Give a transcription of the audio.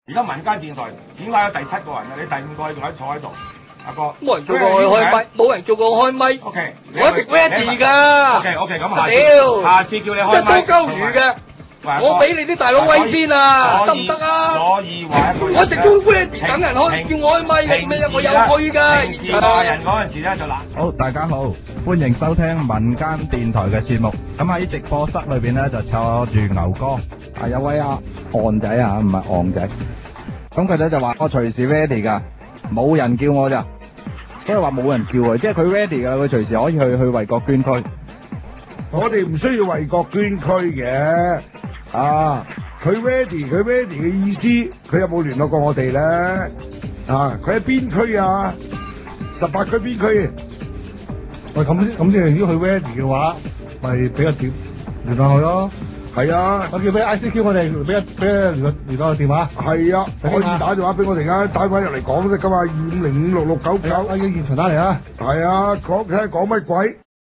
而家民間電台點解有第7個人啊？你第5個仲喺坐喺度，阿哥。冇人叫過我開咪，冇人叫過我開咪。O K，我一直 ready 㗎。O K，咁下次叫你開咪。一刀鳩魚嘅。我俾你啲大佬威先啊，得唔得啊？所以話一句，我一直都 ready 等人開，叫我開咪嘅咩？我有去㗎。平時罵人嗰陣時咧就難。好，大家好，歡迎收聽民間電台嘅節目。咁喺直播室裏邊咧就坐住牛哥，有位岸仔啊，唔係昂仔。咁佢咧就話我隨時 ready 㗎，冇人叫我咋，所以話冇人叫佢，即係佢 ready 㗎，佢隨時可以去為國捐軀。我哋唔需要為國捐軀嘅。佢 ready 嘅意思，佢有冇聯絡過我哋咧？佢喺邊區啊？18區邊區？喂，咁即係如果佢 ready 嘅話，咪俾個聯絡佢咯。係啊，我叫俾 ICQ 我哋俾聯絡個電話。係啊，可以打電話俾我哋啊，打電話入嚟講得㗎嘛，25056699。要現場打嚟啊。係啊，睇下講乜鬼。